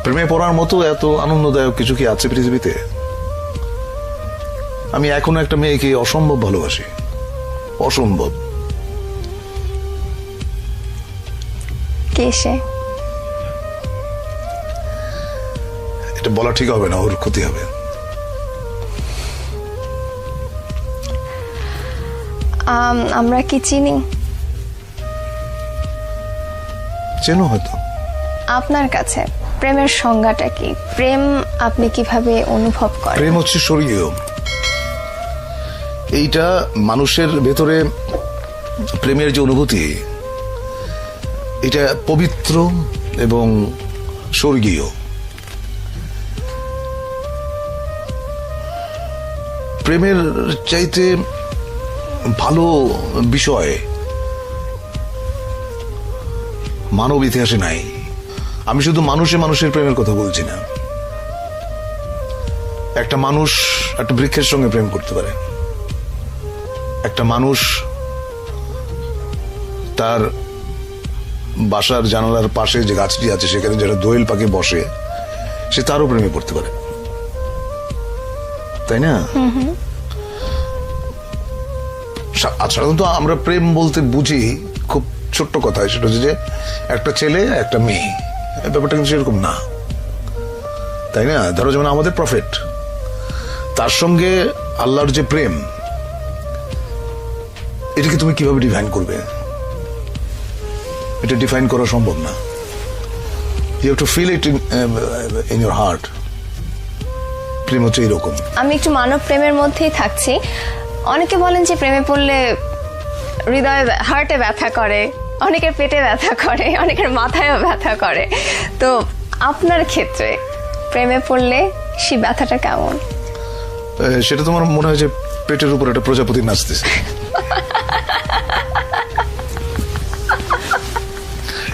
প্রেমে পড়ার মতো এত আনন্দদায়ক কিছু কি আছে পৃথিবীতে? আমি এখনো একটা মেয়েকে অসম্ভব ভালোবাসি, অসম্ভব। কে সে? এটা বলা ঠিক হবে না, ওর ক্ষতি হবে। আমরা কি চিনি? চেনো হয়তো। আপনার কাছে প্রেমের সংজ্ঞাটা কি? প্রেম আপনি কিভাবে অনুভব করেন? প্রেম হচ্ছে স্বর্গীয়। এইটা মানুষের ভেতরে প্রেমের যে অনুভূতি, এটা পবিত্র এবং স্বর্গীয়। প্রেমের চাইতে ভালো বিষয় মানব ইতিহাসে নাই। আমি শুধু মানুষের প্রেমের কথা বলছি না। একটা মানুষ একটা বৃক্ষের সঙ্গে প্রেম করতে পারে, একটা মানুষ তার বাসার জানালার পাশে যে গাছটি আছে সেখানে যেটা দোয়েল পাখি বসে, সে তারও প্রেমে পড়তে পারে, তাই না? সাধারণত আমরা প্রেম বলতে বুঝি খুব ছোট্ট কথা, সেটা হচ্ছে যে একটা ছেলে একটা মেয়ে। ব্যাপারটা কিন্তু সেরকম না, তাই না? ধরো যেমন আমাদের প্রফেট, তার সঙ্গে আল্লাহর যে প্রেম, এটাকে তুমি কিভাবে ডিফাইন করবে? এটা ডিফাইন করা সম্ভব না। You have to feel it in your heart. প্রেম হচ্ছে এরকম। আমি একটু মানব প্রেমের মধ্যেই থাকছি। অনেকে বলেন যে প্রেমে পড়লে হৃদয়ে হার্টে ব্যথা করে, অনেকের পেটে ব্যথা করে, অনেকের মাথায়ও ব্যথা করে। তো আপনার ক্ষেত্রে প্রেমে পড়লে সেই ব্যথাটা কেমন? সেটা তোমার মনে হয় যে পেটের উপর একটা প্রজাপতি নাচতেছে,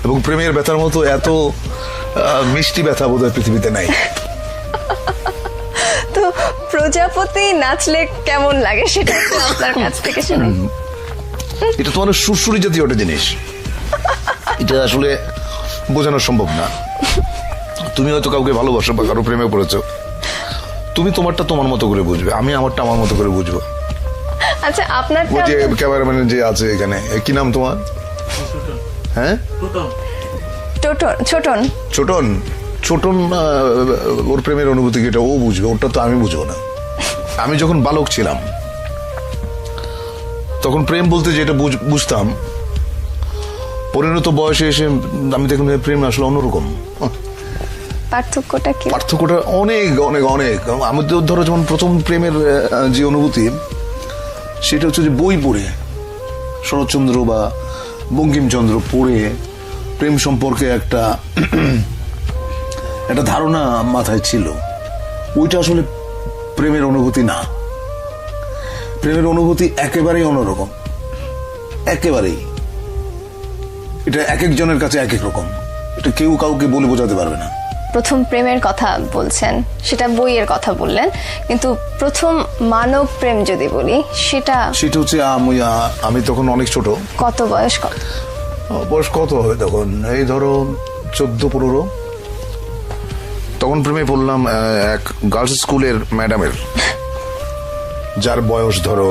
এবং প্রেমের ব্যথার মতো এত মিষ্টি ব্যথা বোধহয় পৃথিবীতে নাই। তো প্রজাপতি নাচলে কেমন লাগে সেটা একটু আপনার কাছ থেকে শুনি। এটা তোমার সুরসুরি জাতীয় একটা জিনিস, এটা আসলে বোঝানো সম্ভব না। তুমি হয়তো কাউকে ভালোবাসো বা কারো প্রেমে পড়েছো, তুমি তোমারটা তোমার মতো করে বুঝবে, আমি আমারটা আমার মতো করে বুঝবো। আচ্ছা, আপনার ওই যে ক্যামেরাম্যান যে আছে এখানে, কি নাম তোমার? হ্যাঁ, ছোটন। ছোটন। ছোটন ওর প্রেমের অনুভূতি কি এটা ও বুঝবে, ওটা তো আমি বুঝবো না। আমি যখন বালক ছিলাম তখন প্রেম বলতে যেটা বুঝতাম, পরিণত বয়সে এসে আমি দেখলাম প্রেম আসলে অন্যরকম। পার্থক্যটা কি? পার্থক্যটা অনেক অনেক অনেক। আমাদের ধরো যেমন প্রথম প্রেমের যে অনুভূতি, সেটা হচ্ছে যে বই পড়ে, শরৎচন্দ্র বা বঙ্কিমচন্দ্র পড়ে প্রেম সম্পর্কে একটা ধারণা মাথায় ছিল। ওইটা আসলে প্রেমের অনুভূতি না। প্রেমের অনুভূতি একেবারেই অন্যরকম, একেবারেই। এটা এক একজনের কাছে এক এক রকম, এটা কেউ কাউকে বলে বোঝাতে পারবে না। প্রথম প্রেমের কথা বলছেন, সেটা বইয়ের কথা বললেন, কিন্তু প্রথম মানব প্রেম যদি বলি সেটা হচ্ছে আমি তখন অনেক ছোট। কত বয়স? বয়স কত হবে তখন? এই ধরো 14-15। তখন প্রেমে পড়লাম এক গার্লস স্কুলের ম্যাডামের, যার বয়স ধরো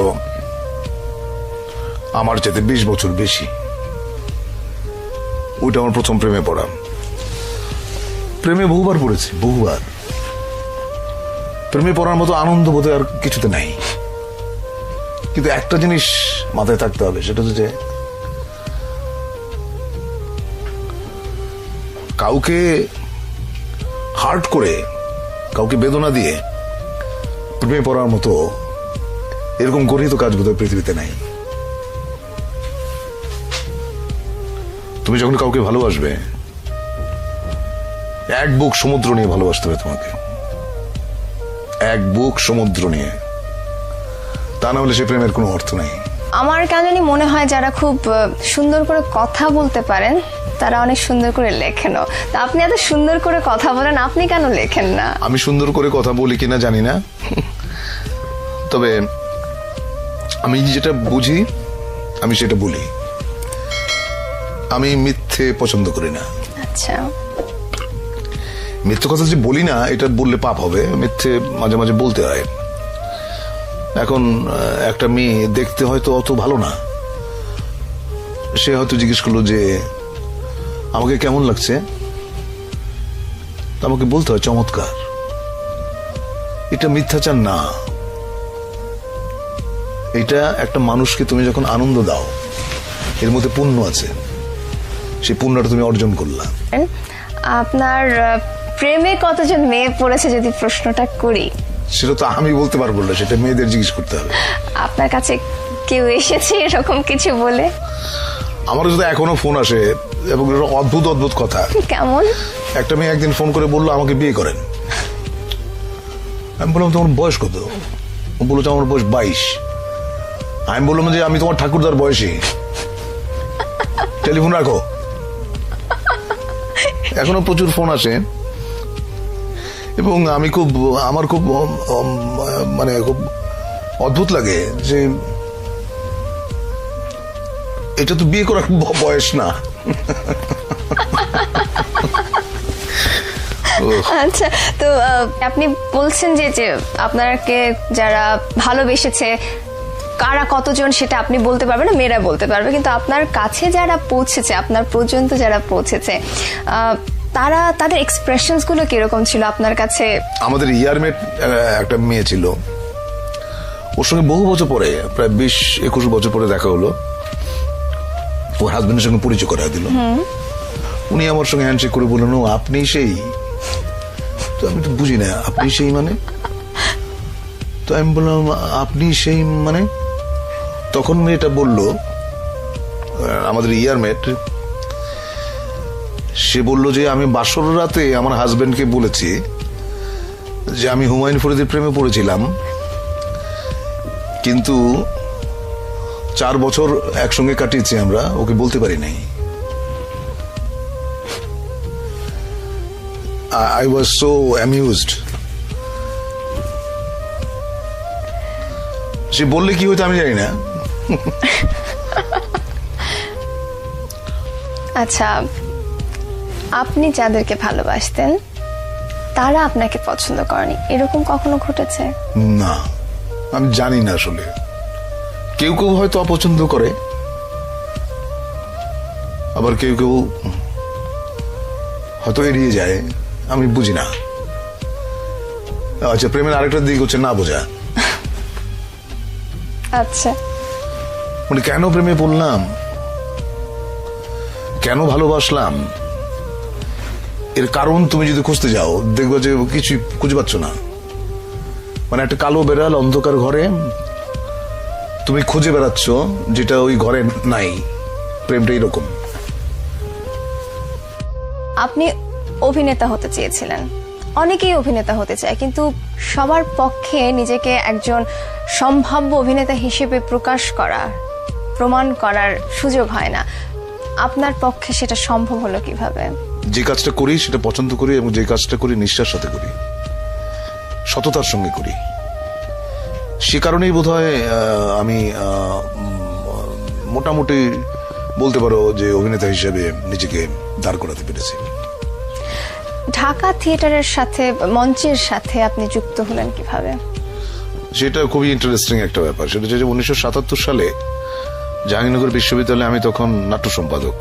আমার চেয়ে 20 বছর বেশি। ওইটা আমার প্রথম প্রেমে পড়া। প্রেমে বহুবার পড়েছি, বহুবার। প্রেমে পড়ার মতো আনন্দ বোধহয় আর কিছুতে নাই। কিন্তু একটা জিনিস মাথায় থাকতে হবে, সেটা হচ্ছে যে কাউকে হার্ট করে, কাউকে বেদনা দিয়ে প্রেমে পড়ার মতো এরকম গর্হিত কাজ বোধহয় পৃথিবীতে নাই। তুমি যখন কাউকে ভালোবাসবে, এক বুক সমুদ্র নিয়ে ভালোবাসতে হবে তোমাকে, এক বুক সমুদ্র নিয়ে। তা না হলে সে প্রেমের কোনো অর্থ নেই। আমার কেন জানি মনে হয় যারা খুব সুন্দর করে কথা বলতে পারেন তারা অনেক সুন্দর করে লেখেনও। তা আপনি এত সুন্দর করে কথা বলেন, আপনি কেন লেখেন না? আমি সুন্দর করে কথা বলি কিনা জানি না, তবে আমি যেটা বুঝি আমি সেটা বলি। আমি মিথ্যে পছন্দ করি না। আচ্ছা, মিথ্যে কথা যে বলি না এটা বললে পাপ হবে, মিথ্যে মাঝে মাঝে বলতে হয়। এখন একটা মেয়ে দেখতে হয়তো অত ভালো না, সে হয়তো জিজ্ঞেস করলো যে আমাকে কেমন লাগছে, আমাকে বলতে হয় চমৎকার। এটা মিথ্যাচার না, এটা একটা মানুষকে তুমি যখন আনন্দ দাও এর মধ্যে পুণ্য আছে, সেই পুণ্যটা তুমি অর্জন করলা। আপনার প্রেমে কতজন মেয়ে পড়েছে যদি প্রশ্নটা করি? সেটা তো আমি বলতে পারবো না, সেটা মেয়েদের জিজ্ঞেস করতে হবে। আপনার কাছে কেউ এসেছে এরকম কিছু বলে? আমার কাছে এখনো ফোন আসে এবং অদ্ভুত অদ্ভুত কথা। কেমন? একটা মেয়ে একদিন ফোন করে বললো আমাকে বিয়ে করেন। আমি বললাম তোমার বয়স কত? ও বললো আমার বয়স 22। আমি বললাম যে আমি তোমার ঠাকুরদার বয়সী, টেলিফোন রাখো। এখনো প্রচুর ফোন আসে এবং আমার খুব মানে খুব অদ্ভুত লাগে যে এটা তো বিয়ে করার বয়স না। আচ্ছা, তো আপনি বলছেন যে আপনাকে যারা ভালোবেসেছে কারা কতজন সেটা আপনি বলতে পারবেন না, মেয়েরা বলতে পারবে, কিন্তু আপনার কাছে যারা পৌঁছেছে, আপনার পর্যন্ত যারা পৌঁছেছে, তারা তাদের এক্সপ্রেশনস গুলো কিরকম ছিল আপনার কাছে? আমাদের ইয়ারমেট একটা মেয়ে ছিল, ওর সঙ্গে বহু বছর পরে, প্রায় 20-21 বছর পরে দেখা হলো। ওর হাজবেন্ডের সঙ্গে পরিচয় করা দিল। উনি আমার সঙ্গে হ্যান্ডশেক করে বললেন ও আপনি সেই। তো আমি তো বুঝি না আপনি সেই মানে। তো আমি বললাম আপনি সেই মানে? তখন মেয়েটা বলল, আমাদের ইয়ারমেট, সে বলল যে আমি বাসর রাতে আমার হাজবেন্ডকে বলেছি যে আমি হুমায়ুন ফরিদের প্রেমে পড়েছিলাম, কিন্তু 4 বছর একসঙ্গে কাটিয়েছি আমরা, ওকে বলতে পারি নাই। I was so amused. সে বললে কি হতো আমি জানি না। আচ্ছা, আপনি যাদেরকে ভালোবাসতেন তারা আপনাকে পছন্দ করেনি, এরকম কখনো ঘটেছে? না, আমি জানি না আসলে। কেউ কেউ হয়তো অপছন্দ করে, আবার কেউ কেউ হয়তো এড়িয়ে যায়, আমি বুঝি না। আচ্ছা, প্রেমের আরেকটা দিক হচ্ছে না বোঝা। আচ্ছা, মানে কেন প্রেমে পড়লাম, কেন ভালোবাসলাম, এর কারণ তুমি যদি খুঁজতে যাও দেখবে যে কিছু খুঁজে পাচ্ছ না। মানে একটা কালো বেড়াল অন্ধকার ঘরে তুমি খুঁজে বেড়াচ্ছ যেটা ওই ঘরে নাই। প্রেমটা এরকম। আপনি অভিনেতা হতে চেয়েছিলেন, অনেকেই অভিনেতা হতে চায়, কিন্তু সবার পক্ষে নিজেকে একজন সম্ভাব্য অভিনেতা হিসেবে প্রকাশ করা, প্রমাণ করার সুযোগ হয় না। আপনার পক্ষে সেটা সম্ভব হলো কিভাবে? যে কাজটা করি সেটা পছন্দ করি এবং যে কাজটা করি নিষ্ঠার সাথে করি, সততার সঙ্গে করি। সে কারণেই বোধহয় আমি মোটামুটি বলতে পারো যে অভিনেতা হিসেবে নিজেকে দাঁড় করাতে পেরেছি। ঢাকা থিয়েটারের সাথে, মঞ্চের সাথে আপনি যুক্ত হলেন কিভাবে? সেটা খুবই ইন্টারেস্টিং একটা ব্যাপার। সেটা হচ্ছে 1977 সালে জাহাঙ্গীরনগর বিশ্ববিদ্যালয়ে আমি তখন নাট্য সম্পাদক।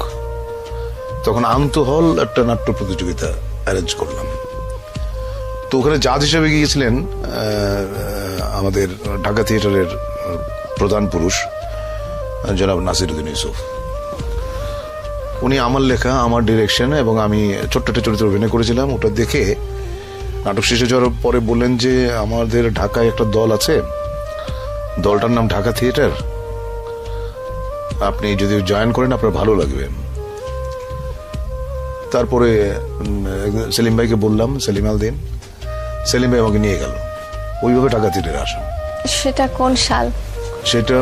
তখন আন্তঃহল একটা নাট্য প্রতিযোগিতা অ্যারেঞ্জ করলাম। তো ওখানে জাজ হিসেবে গিয়েছিলেন আমাদের ঢাকা থিয়েটারের প্রধান পুরুষ জনাব নাসিরউদ্দিন ইউসুফ। উনি আমার লেখা, আমার ডিরেকশন এবং আমি ছোট্ট একটা চরিত্র অভিনয় করেছিলাম। ওটা দেখে নাটক শেষ হয়ে যাওয়ার পরে বললেন যে আমাদের ঢাকায় একটা দল আছে, দলটার নাম ঢাকা থিয়েটার, আপনি যদি জয়েন করেন আপনার ভালো লাগবে। তারপরে সেলিম ভাইকে বললাম, সেলিম আলদিন, সেলিম ভাই আমাকে নিয়ে গেল। ওইভাবে ঢাকা থিয়েটারে আসা। সেটা কোন সাল? সেটা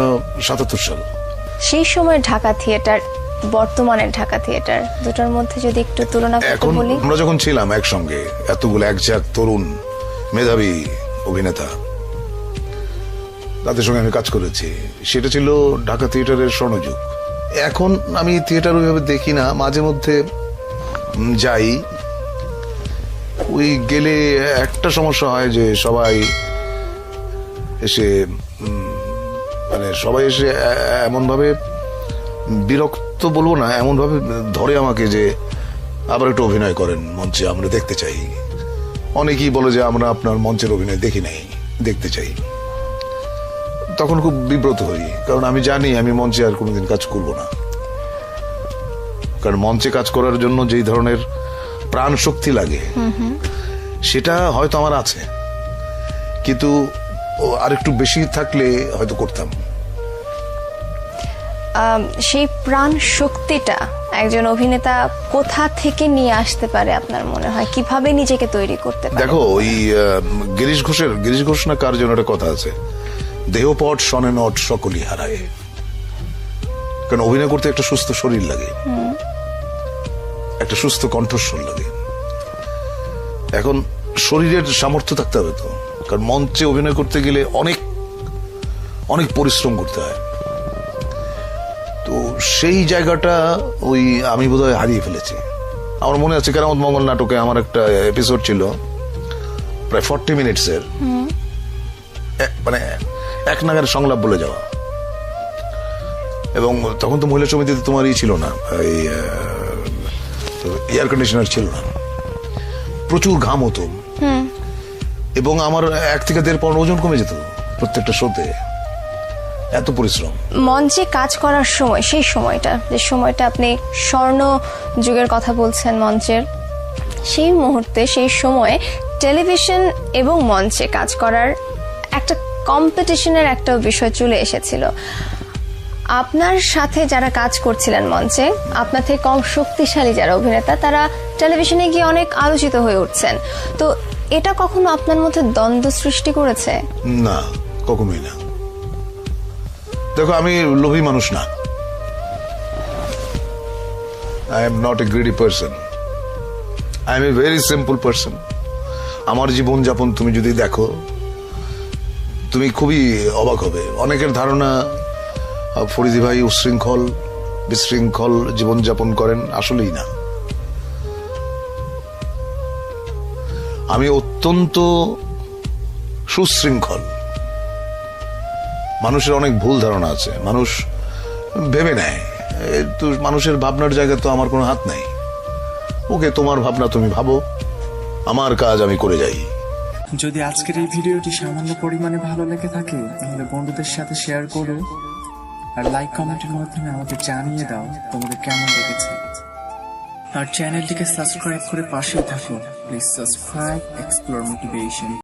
77 সাল। সেই সময় ঢাকা থিয়েটার, বর্তমানের ঢাকা থিয়েটার, দুটোর মধ্যে যদি একটু তুলনা করতে এখন বলি। আমরা যখন ছিলাম একসঙ্গে, এতগুলো একঝাক তরুণ মেধাবী অভিনেতা, তাদের সঙ্গে আমি কাজ করেছি, সেটা ছিল ঢাকা থিয়েটারের স্বর্ণযুগ। এখন আমি থিয়েটার ওইভাবে দেখি না, মাঝে মধ্যে যাই, ওই গেলে একটা সমস্যা হয় যে সবাই এসে সবাই এসে এমন ভাবে বিরক্ত বলবো না, এমন ভাবে ধরে আমাকে যে আবার একটু অভিনয় করেন মঞ্চে, আমরা দেখতে চাই। অনেকেই বলে যে আমরা আপনার মঞ্চের অভিনয় দেখি নাই, দেখতে চাই। তখন খুব বিব্রত হই, কারণ আমি জানি আমি মঞ্চে আর কোনোদিন কাজ করব না। কারণ মঞ্চে কাজ করার জন্য যেই ধরনের প্রাণ শক্তি লাগে সেটা হয়তো আমার আছে, কিন্তু আরেকটু বেশি থাকলে হয়তো করতাম। সেই প্রাণ শক্তিটা একজন অভিনেতা কোথা থেকে নিয়ে আসতে পারে আপনার মনে হয়? কিভাবে নিজেকে তৈরি করতে পারে? দেখো, ওই গিরিশ ঘোষ না কার জন্য একটা কথা আছে, দেহপট শনে নট সকলই হারায়। কারণ অভিনয় করতে একটা সুস্থ শরীর লাগে, একটা সুস্থ কণ্ঠস্বর লাগে। এখন শরীরের সামর্থ্য থাকতে হবে তো, কারণ মঞ্চে অভিনয় করতে গেলে অনেক অনেক পরিশ্রম করতে হয়। তো সেই জায়গাটা ওই আমি বোধহয় হারিয়ে ফেলেছি। আমার মনে আছে কেরামত মঙ্গল নাটকে আমার একটা এপিসোড ছিল প্রায় 40 মিনিটসের, এক নাগারে সংলাপ বলে যাওয়া। এবং তখন তো মহিলা সমিতিতে তোমার ছিল না, এয়ার কন্ডিশনার ছিল না, প্রচুর ঘাম হতো, এবং আমার 1 থেকে 1.5 পাউন্ড ওজন কমে যেত প্রত্যেকটা শোতে, এত পরিশ্রম। মঞ্চে কাজ করার সময়, সেই সময়টা, যে সময়টা আপনি স্বর্ণ যুগের কথা বলছেন মঞ্চের, সেই মুহূর্তে, সেই সময়ে টেলিভিশন এবং মঞ্চে কাজ করার একটা কম্পিটিশনের একটা বিষয় চলে এসেছিল। আপনার সাথে যারা কাজ করছিলেন মঞ্চে, আপনার থেকে কম শক্তিশালী যারা অভিনেতা, তারা টেলিভিশনে গিয়ে অনেক আলোচিত হয়ে উঠছেন। তো এটা কখনো আপনার মধ্যে দ্বন্দ্ব সৃষ্টি করেছে? না, কখনোই না। দেখো, আমি লোভী মানুষ না। I am not a greedy person. I am a very simple person. আমার জীবন যাপন তুমি যদি দেখো, তুমি খুবই অবাক হবে। অনেকের ধারণা ফরিদি ভাই উশৃঙ্খল, বিশৃঙ্খল জীবনযাপন করেন, আসলেই না। আমি অত্যন্ত সুশৃঙ্খল। মানুষের অনেক ভুল ধারণা আছে, মানুষ ভেবে নেয়, তো মানুষের ভাবনার জায়গায় তো আমার কোনো হাত নাই। ওকে, তোমার ভাবনা তুমি ভাবো, আমার কাজ আমি করে যাই। যদি আজকের এই ভিডিওটি সামান্য পরিমাণে ভালো লেগে থাকে তাহলে বন্ধুদের সাথে শেয়ার করো, আর লাইক কমেন্টের মাধ্যমে আমাদের জানিয়ে দাও তোমাদের কেমন লেগেছে। আর চ্যানেলটিকে সাবস্ক্রাইব করে পাশেই থাকুন। Please subscribe explore motivation.